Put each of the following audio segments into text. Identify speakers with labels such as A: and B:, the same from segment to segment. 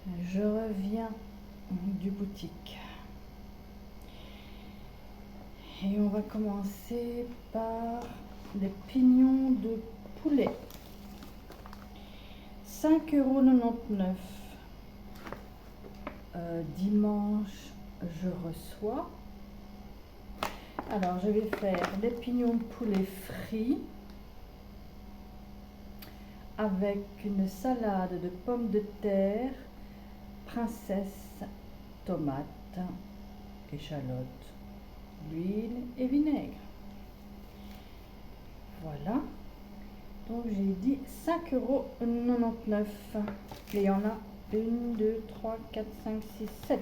A: Je reviens du boutique. Et on va commencer par les pignons de poulet. 5,99 €. Dimanche, je reçois. Alors, je vais faire des pignons de poulet frits avec une salade de pommes de terre, princesse, tomates, échalotes, l'huile et vinaigre. Voilà. Donc j'ai dit 5,99 €. Et il y en a 1, 2, 3, 4, 5, 6, 7.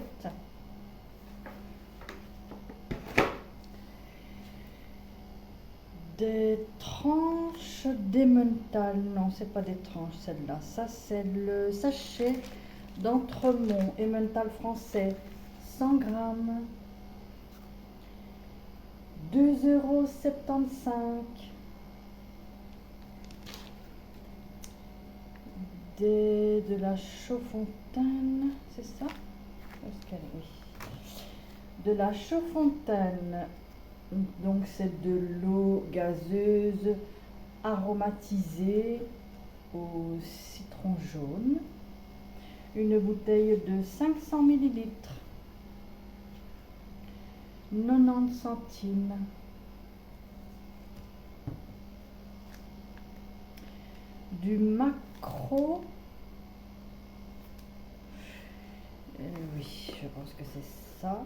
A: Des tranches d'emmental. Non, c'est pas des tranches celle-là. Ça, c'est le sachet d'Entremont. Emmental français. 100 grammes. 2,75 €. De la Chaudfontaine, c'est ça? Est-ce qu'elle est? Oui. De la Chaudfontaine. Donc c'est de l'eau gazeuse aromatisée au citron jaune. Une bouteille de 500 ml. 90 centimes. Du maquereau. Oui, je pense que c'est ça.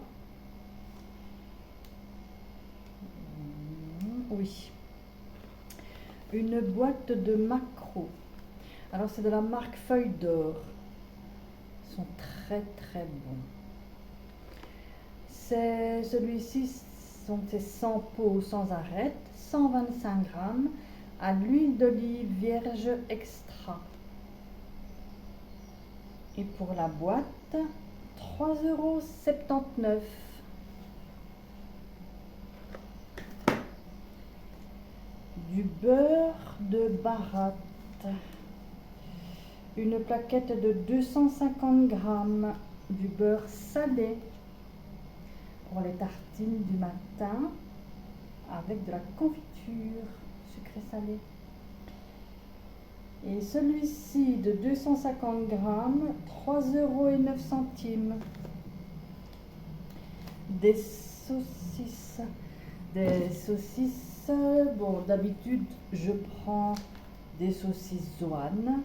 A: Oui. Une boîte de maquereau. Alors c'est de la marque Feuille d'Or. Ils sont très très bons. C'est celui-ci, c'est sans peau, sans arête, 125 grammes, à l'huile d'olive vierge extra. Et pour la boîte, 3,79 €. Du beurre de baratte. Une plaquette de 250 grammes. Du beurre salé pour les tartines du matin avec de la confiture sucré salé. Et celui-ci de 250 grammes, 3,09 €. Des saucisses. Bon, d'habitude, je prends des saucisses Zwan.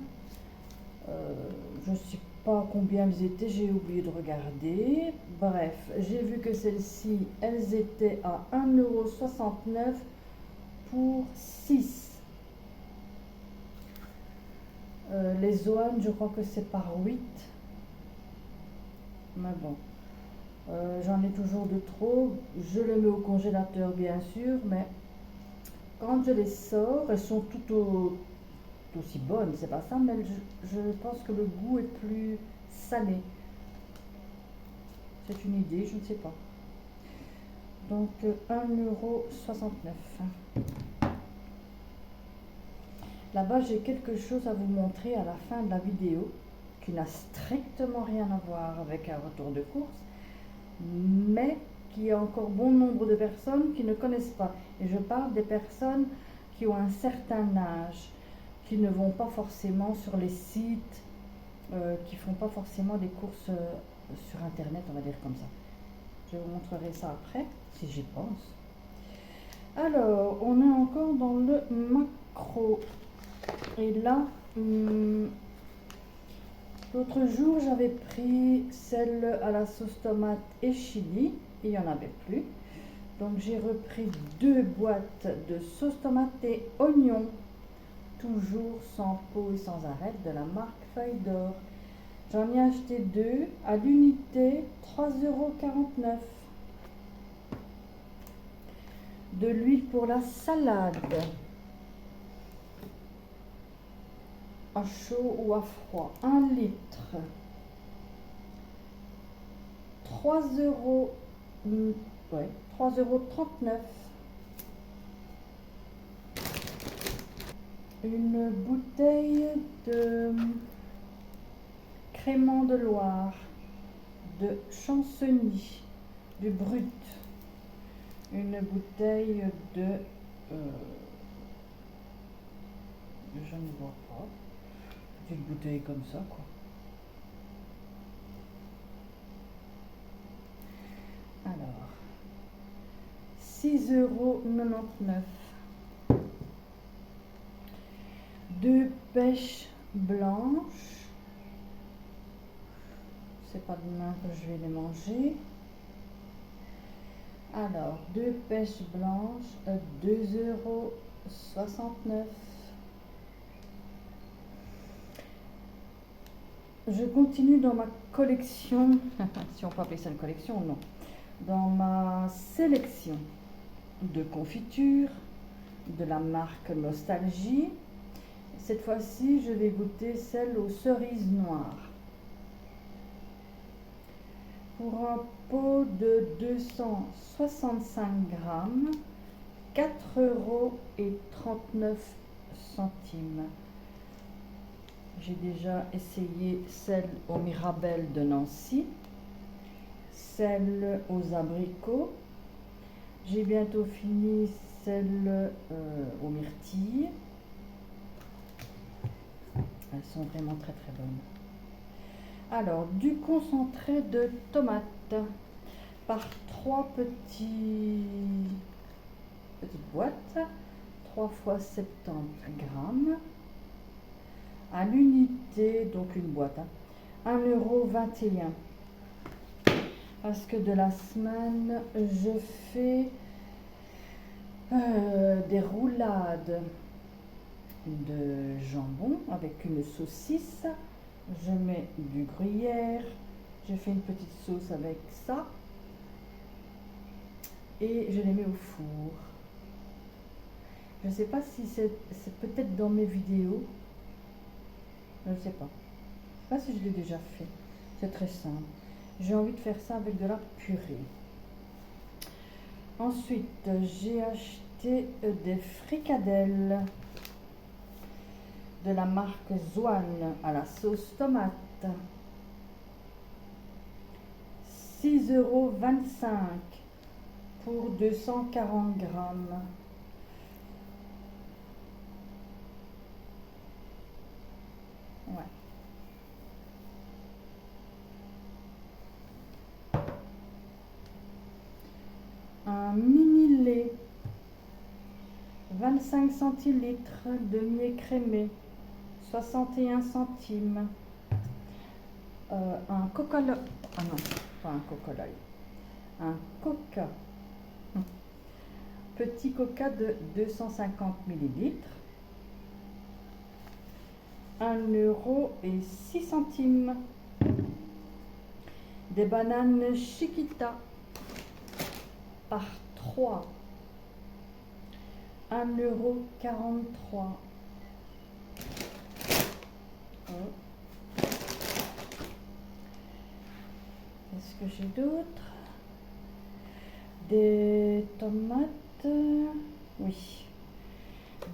A: Je ne sais pas combien elles étaient, j'ai oublié de regarder. Bref, j'ai vu que celles-ci, elles étaient à 1,69 € pour 6. Les Zwan, je crois que c'est par 8. Mais bon, j'en ai toujours de trop. Je les mets au congélateur, bien sûr, mais quand je les sors, elles sont tout aussi bonnes, c'est pas ça, mais je pense que le goût est plus salé. C'est une idée, je ne sais pas. Donc 1,69 €. Là-bas, j'ai quelque chose à vous montrer à la fin de la vidéo qui n'a strictement rien à voir avec un retour de course, mais qui a encore bon nombre de personnes qui ne connaissent pas. Et je parle des personnes qui ont un certain âge, qui ne vont pas forcément sur les sites, qui font pas forcément des courses sur internet, on va dire comme ça. Je vous montrerai ça après, si j'y pense. Alors, on est encore dans le maquereau. Et là, l'autre jour, j'avais pris celle à la sauce tomate et chili. Il n'y en avait plus. Donc, j'ai repris 2 boîtes de sauce tomate et oignon. Toujours sans peau et sans arête, de la marque Feuille d'Or. J'en ai acheté 2 à l'unité, 3,49 €. De l'huile pour la salade. À chaud ou à froid. 1 litre. 3 €. Ouais, 3,39 €. Une bouteille de Crémant de Loire, de Chanceny, du Brut. Une bouteille de... je ne vois pas. Petite bouteille comme ça, quoi. Alors, 6,99 €. Deux pêches blanches. C'est pas demain que je vais les manger. Alors, deux pêches blanches, 2,69 €. Je continue dans ma collection, si on peut appeler ça une collection, non. Dans ma sélection de confitures de la marque Nostalgie. Cette fois-ci, je vais goûter celle aux cerises noires. Pour un pot de 265 grammes, 4,39 €. J'ai déjà essayé celle au Mirabelle de Nancy, celle aux abricots. J'ai bientôt fini celle aux myrtilles. Elles sont vraiment très très bonnes. Alors, du concentré de tomate par trois petites boîtes, 3 fois 70 grammes. À l'unité, donc une boîte, 1,21 €. Parce que de la semaine, je fais des roulades de jambon avec une saucisse. Je mets du gruyère. Je fais une petite sauce avec ça. Et je les mets au four. Je ne sais pas si c'est peut-être dans mes vidéos. Je ne sais pas. Je ne sais pas si je l'ai déjà fait. C'est très simple. J'ai envie de faire ça avec de la purée. Ensuite, j'ai acheté des fricadelles de la marque Zwan à la sauce tomate. 6,25 € pour 240 grammes. Ouais. Un mini lait, 25 centilitres demi-écrémé, 61 centimes. Un Coca-Cola, ah non, pas un Coca-Cola, un Coca, petit Coca de 250 millilitres, 1,06 €. Des bananes Chiquita par 3, 1,43 €. Qu'est-ce que j'ai d'autre? Des tomates, oui,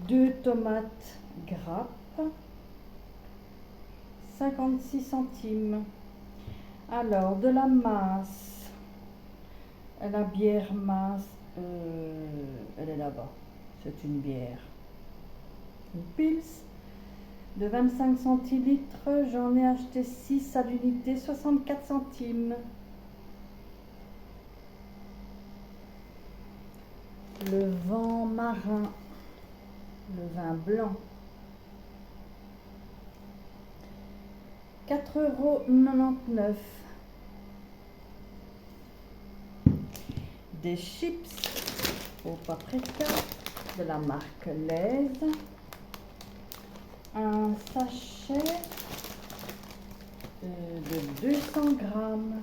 A: 2 tomates grappes, 56 centimes. Alors, de la masse, la bière masse, elle est là-bas, c'est une bière, une Pils de 25 centilitres, j'en ai acheté 6 à l'unité, 64 centimes. Le vent marin, le vin blanc, 4,99 €. Des chips au paprika de la marque Lay's, un sachet de 200 grammes.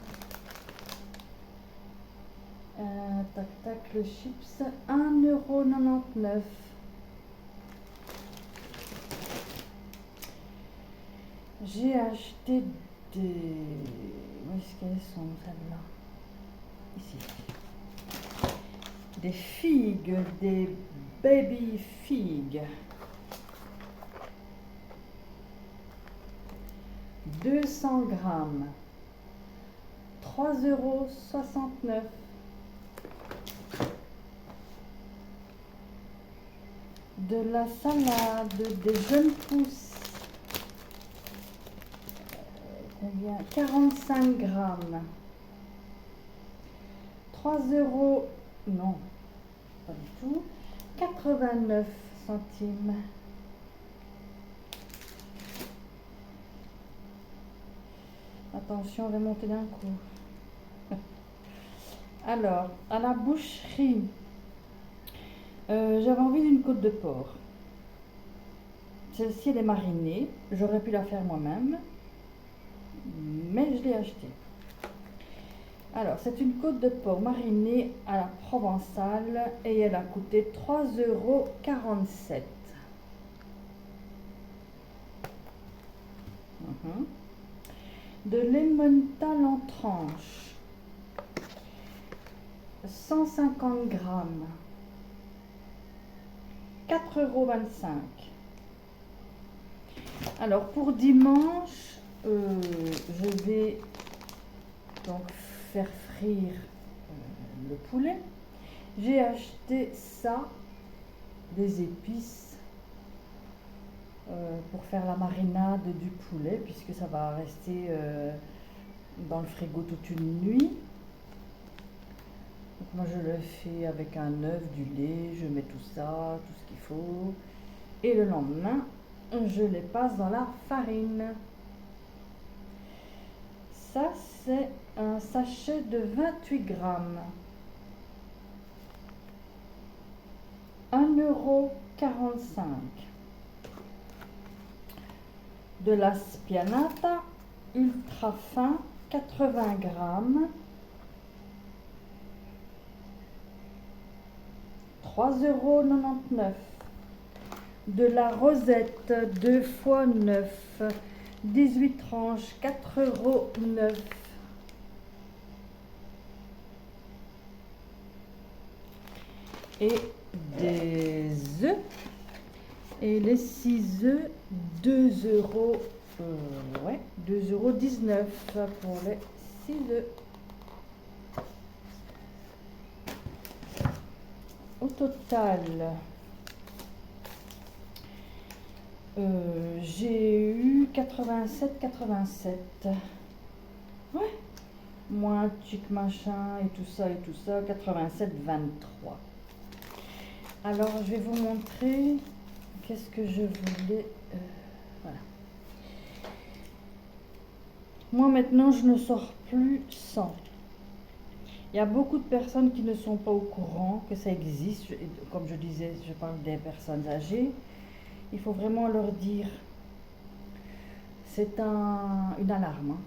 A: Tac tac, le chips, 1,99 €. J'ai acheté des... Où est-ce qu'elles sont, celles-là? Ici. Des figues, des baby figues. 200 grammes, 3,69 €. De la salade, des jeunes pousses, combien? 45 grammes, 3 euros, non, pas du tout, 89 centimes. Attention, on va monter d'un coup. Alors, à la boucherie, j'avais envie d'une côte de porc. Celle-ci, elle est marinée. J'aurais pu la faire moi-même, mais je l'ai achetée. Alors, c'est une côte de porc marinée à la provençale et elle a coûté 3,47 €. De l'emmental en tranches, 150 grammes, 4,25 €. Alors, pour dimanche, je vais donc faire frire le poulet. J'ai acheté ça, des épices, pour faire la marinade du poulet, puisque ça va rester dans le frigo toute une nuit. Donc moi je le fais avec un œuf, du lait, je mets tout ça, tout ce qu'il faut. Et le lendemain, je les passe dans la farine. Ça, c'est un sachet de 28 grammes. 1,45 €. De la spianata ultra fin, 80 grammes. 3,99 €. De la rosette 2 x 9, 18 tranches, 4,09 €. Et des œufs. Et les 6 œufs, 2 €. Ouais, 2,19 € pour les 6 œufs. Au total, j'ai eu 87,87 €. Ouais, moins chic machin et tout ça, 87,23 €. Alors, je vais vous montrer qu'est-ce que je voulais. Voilà. Moi, maintenant, je ne sors plus sans. Il y a beaucoup de personnes qui ne sont pas au courant que ça existe. Comme je disais, je parle des personnes âgées. Il faut vraiment leur dire. C'est une alarme. Hein.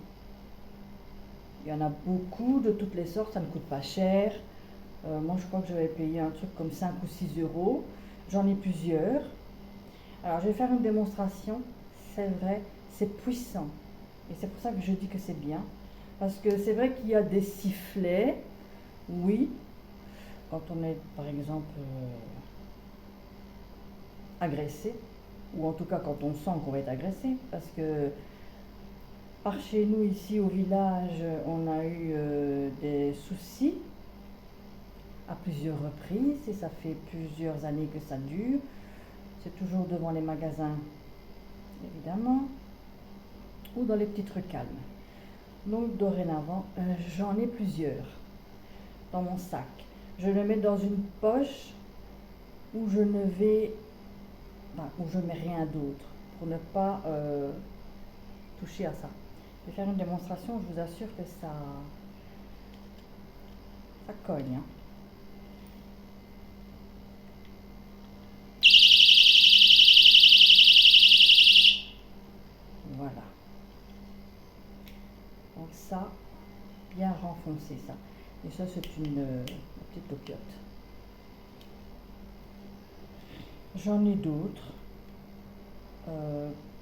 A: Il y en a beaucoup, de toutes les sortes, ça ne coûte pas cher. Moi, je crois que j'avais payé un truc comme 5 ou 6 €. J'en ai plusieurs. Alors, je vais faire une démonstration. C'est vrai, c'est puissant. Et c'est pour ça que je dis que c'est bien. Parce que c'est vrai qu'il y a des sifflets. Oui, quand on est par exemple agressé, ou en tout cas quand on sent qu'on va être agressé, parce que par chez nous ici au village, on a eu des soucis à plusieurs reprises et ça fait plusieurs années que ça dure. C'est toujours devant les magasins, évidemment, ou dans les petites rues calmes. Donc dorénavant, j'en ai plusieurs dans mon sac. Je le mets dans une poche où je ne vais, où je mets rien d'autre pour ne pas toucher à ça. Je vais faire une démonstration, je vous assure que ça cogne. Hein. Voilà. Donc ça, bien renfoncé ça. Et ça c'est une petite topiote. J'en ai d'autres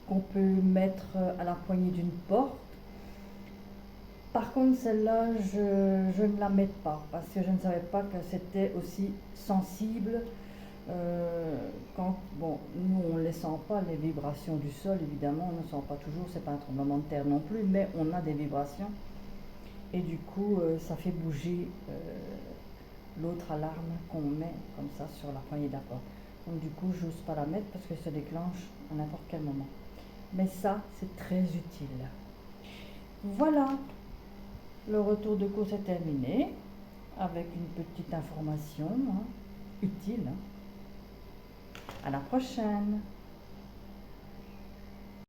A: qu'on peut mettre à la poignée d'une porte. Par contre, celle-là, je ne la mets pas parce que je ne savais pas que c'était aussi sensible Bon, nous on ne les sent pas, les vibrations du sol, évidemment, on ne sent pas toujours, c'est pas un tremblement de terre non plus, mais on a des vibrations. Et du coup, ça fait bouger l'autre alarme qu'on met comme ça sur la poignée de la porte. Donc du coup, j'ose pas la mettre parce que ça déclenche à n'importe quel moment. Mais ça, c'est très utile. Voilà, le retour de course est terminé avec une petite information utile. À la prochaine.